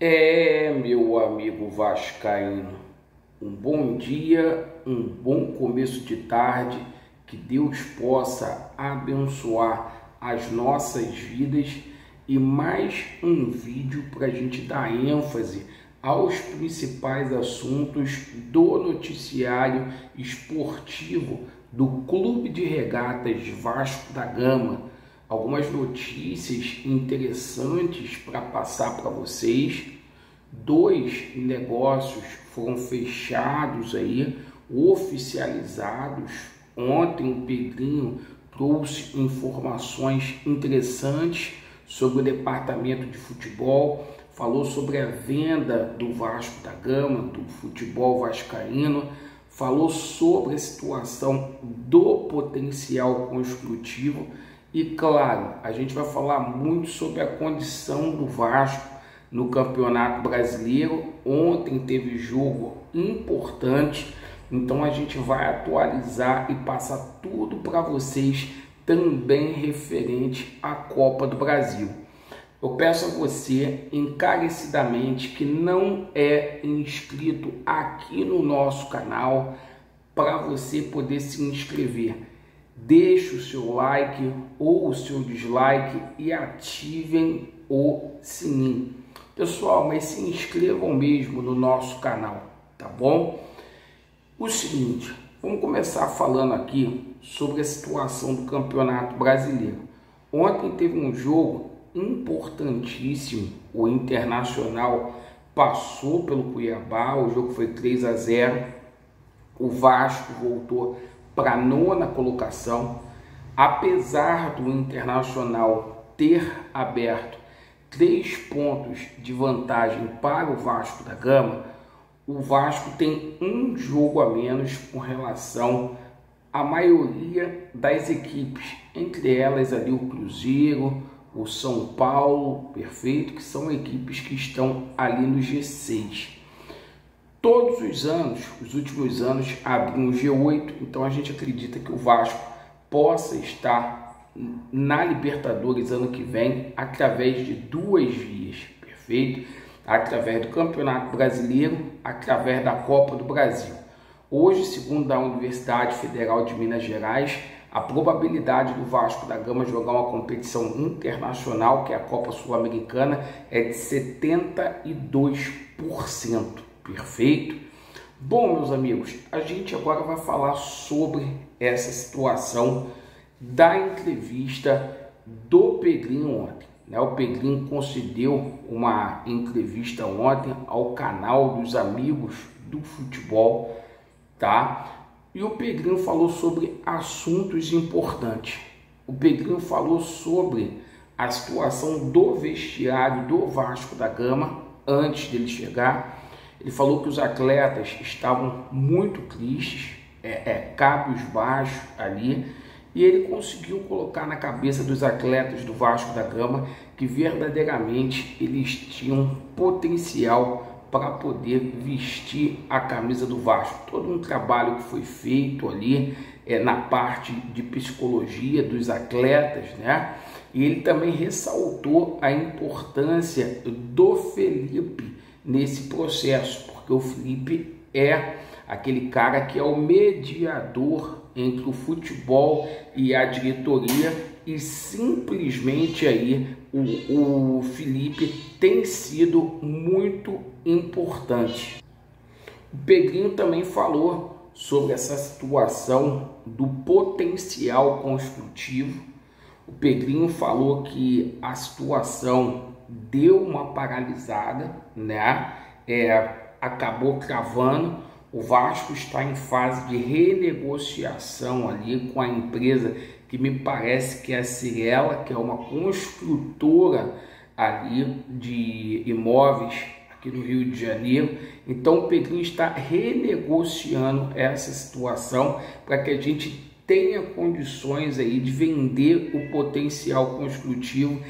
Meu amigo vascaíno, um bom dia, um bom começo de tarde, que Deus possa abençoar as nossas vidas e mais um vídeo para a gente dar ênfase aos principais assuntos do noticiário esportivo do Clube de Regatas Vasco da Gama. Algumas notícias interessantes para passar para vocês. 2 negócios foram fechados aí, oficializados. Ontem o Pedrinho trouxe informações interessantes sobre o departamento de futebol, falou sobre a venda do Vasco da Gama, do futebol vascaíno, falou sobre a situação do potencial construtivo e, claro, a gente vai falar muito sobre a condição do Vasco no Campeonato Brasileiro. Ontem teve jogo importante, então a gente vai atualizar e passar tudo para vocês também referente à Copa do Brasil. Eu peço a você encarecidamente que não é inscrito aqui no nosso canal para você poder se inscrever. Deixe o seu like ou o seu dislike e ativem o sininho. Pessoal, mas se inscrevam mesmo no nosso canal, tá bom? O seguinte, vamos começar falando aqui sobre a situação do Campeonato Brasileiro. Ontem teve um jogo importantíssimo, o Internacional passou pelo Cuiabá, o jogo foi 3-0, o Vasco voltou para a 9ª colocação. Apesar do Internacional ter aberto 3 pontos de vantagem para o Vasco da Gama, o Vasco tem um jogo a menos com relação à maioria das equipes, entre elas ali o Cruzeiro, o São Paulo, perfeito, que são equipes que estão ali no G6. Todos os anos, os últimos anos, abre um G8, então a gente acredita que o Vasco possa estar na Libertadores ano que vem através de 2 vias, perfeito? Através do Campeonato Brasileiro, através da Copa do Brasil. Hoje, segundo a Universidade Federal de Minas Gerais, a probabilidade do Vasco da Gama jogar uma competição internacional, que é a Copa Sul-Americana, é de 72%. Perfeito? Bom, meus amigos, a gente agora vai falar sobre essa situação da entrevista do Pedrinho ontem. O Pedrinho concedeu uma entrevista ontem ao canal dos Amigos do Futebol, tá? E o Pedrinho falou sobre assuntos importantes. O Pedrinho falou sobre a situação do vestiário do Vasco da Gama antes dele chegar. Ele falou que os atletas estavam muito tristes, cabisbaixos ali, e ele conseguiu colocar na cabeça dos atletas do Vasco da Gama que verdadeiramente eles tinham potencial para poder vestir a camisa do Vasco. Todo um trabalho que foi feito ali na parte de psicologia dos atletas, né? E ele também ressaltou a importância do Felipe nesse processo, porque o Felipe é aquele cara que é o mediador entre o futebol e a diretoria, e simplesmente aí o Felipe tem sido muito importante. O Pedrinho também falou sobre essa situação do potencial construtivo. O Pedrinho falou que a situação deu uma paralisada, né? Acabou travando. O Vasco está em fase de renegociação ali com a empresa que me parece que é a Cirela, que é uma construtora ali de imóveis aqui no Rio de Janeiro. Então o Pedrinho está renegociando essa situação para que a gente tenha condições aí de vender o potencial construtivo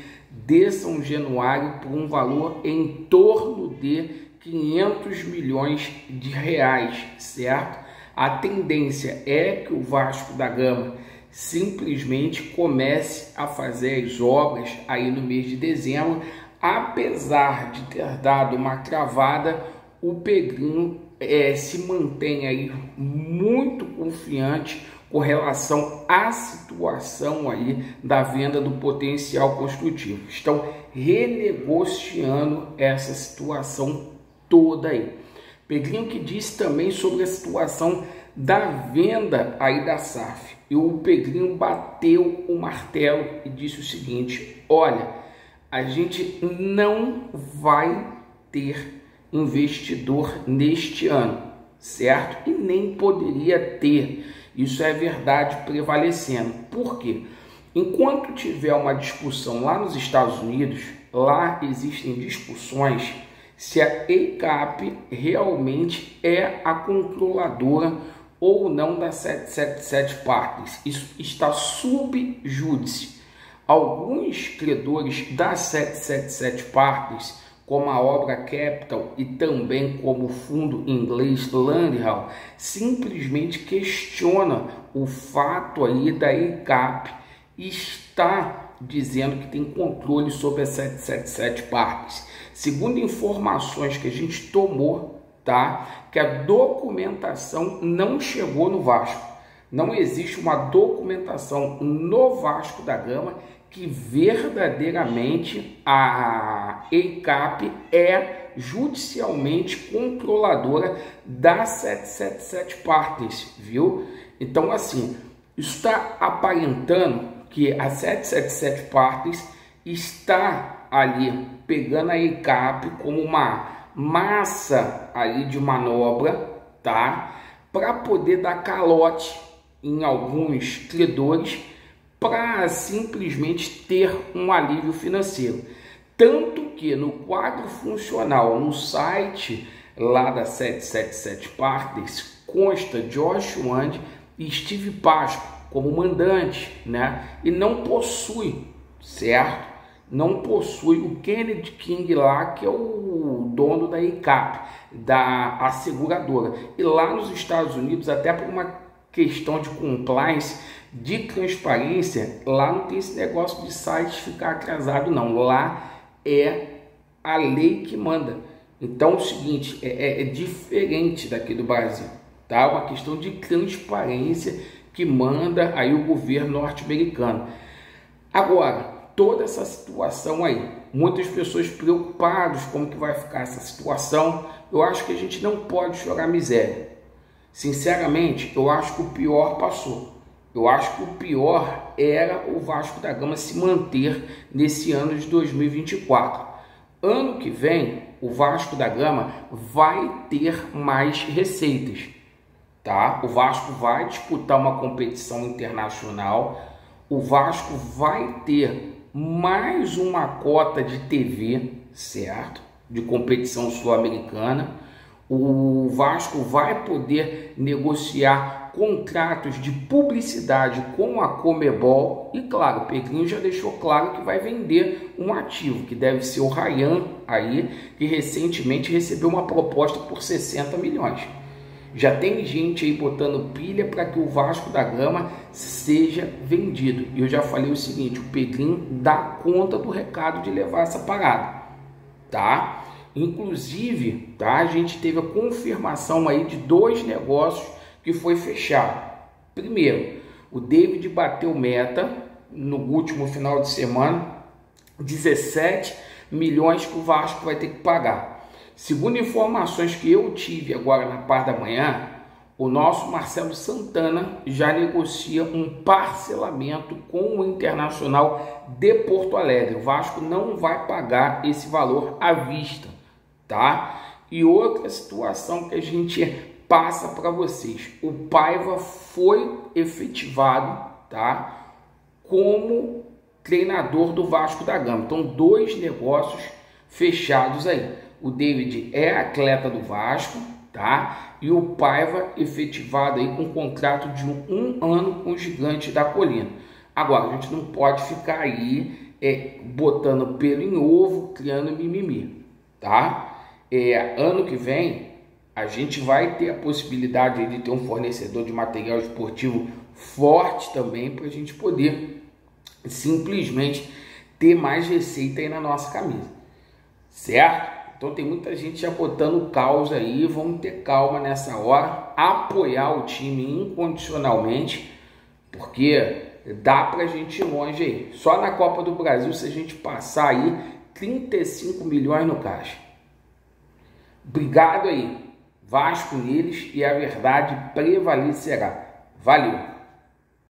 de São Januário por um valor em torno de 500 milhões de reais, certo? A tendência é que o Vasco da Gama simplesmente comece a fazer as obras aí no mês de dezembro, apesar de ter dado uma travada, o Pedrinho se mantém aí muito confiante com relação à situação aí da venda do potencial construtivo. Estão renegociando essa situação toda aí. Pedrinho que disse também sobre a situação da venda aí da SAF. E o Pedrinho bateu o martelo e disse o seguinte: olha, a gente não vai ter investidor neste ano, certo? E nem poderia ter. Isso é verdade prevalecendo. Por quê? Enquanto tiver uma discussão lá nos Estados Unidos, lá existem discussões se a EICAP realmente é a controladora ou não da 777 Partners. Isso está sub júdice. Alguns credores da 777 Partners, como a Obra Capital e também como o fundo inglês Landhall, simplesmente questiona o fato aí da EICAP está dizendo que tem controle sobre a 777 Partners. Segundo informações que a gente tomou, tá, que a documentação não chegou no Vasco. Não existe uma documentação no Vasco da Gama que verdadeiramente a EICAP é judicialmente controladora da 777 Partners, viu? Então, assim, isso está aparentando que a 777 Partners está ali pegando a EICAP como uma massa ali de manobra, tá? Para poder dar calote em alguns credores para simplesmente ter um alívio financeiro. Tanto que no quadro funcional, no site lá da 777 Partners, consta Josh Wand e Steve Pasco como mandante, né? E não possui, certo? Não possui o Kennedy King lá, que é o dono da EICAP, da asseguradora. E lá nos Estados Unidos, até por uma questão de compliance, de transparência, lá não tem esse negócio de site ficar atrasado, não. Lá é a lei que manda. Então, é o seguinte, é diferente daqui do Brasil, tá? Uma questão de transparência que manda aí o governo norte-americano. Agora, toda essa situação aí, muitas pessoas preocupadas como que vai ficar essa situação. Eu acho que a gente não pode chorar miséria. Sinceramente, eu acho que o pior passou. Eu acho que o pior era o Vasco da Gama se manter nesse ano de 2024. Ano que vem, o Vasco da Gama vai ter mais receitas, tá? O Vasco vai disputar uma competição internacional. O Vasco vai ter mais uma cota de TV, certo? De competição sul-americana. O Vasco vai poder negociar contratos de publicidade com a Conmebol. E claro, o Pedrinho já deixou claro que vai vender um ativo, que deve ser o Ryan aí, que recentemente recebeu uma proposta por 60 milhões. Já tem gente aí botando pilha para que o Vasco da Gama seja vendido. E eu já falei o seguinte, o Pedrinho dá conta do recado de levar essa parada, tá? Inclusive, tá, a gente teve a confirmação aí de 2 negócios que foi fechado. Primeiro, o David bateu meta no último final de semana, 17 milhões que o Vasco vai ter que pagar. Segundo informações que eu tive agora na parte da manhã, o nosso Marcelo Santana já negocia um parcelamento com o Internacional de Porto Alegre. O Vasco não vai pagar esse valor à vista, tá? E outra situação que a gente passa para vocês. O Paiva foi efetivado, tá? Como treinador do Vasco da Gama. Então, 2 negócios fechados aí. O David é atleta do Vasco, tá? E o Paiva efetivado aí com um contrato de 1 ano com o Gigante da Colina. Agora, a gente não pode ficar aí botando pelo em ovo, criando mimimi, tá? Ano que vem, a gente vai ter a possibilidade de ter um fornecedor de material esportivo forte também, para a gente poder simplesmente ter mais receita aí na nossa camisa. certo? Então tem muita gente já botando caos aí, vamos ter calma nessa hora, apoiar o time incondicionalmente, porque dá pra gente ir longe aí. Só na Copa do Brasil, se a gente passar aí 35 milhões no caixa. Obrigado aí, Vasco neles, e a verdade prevalecerá. Valeu!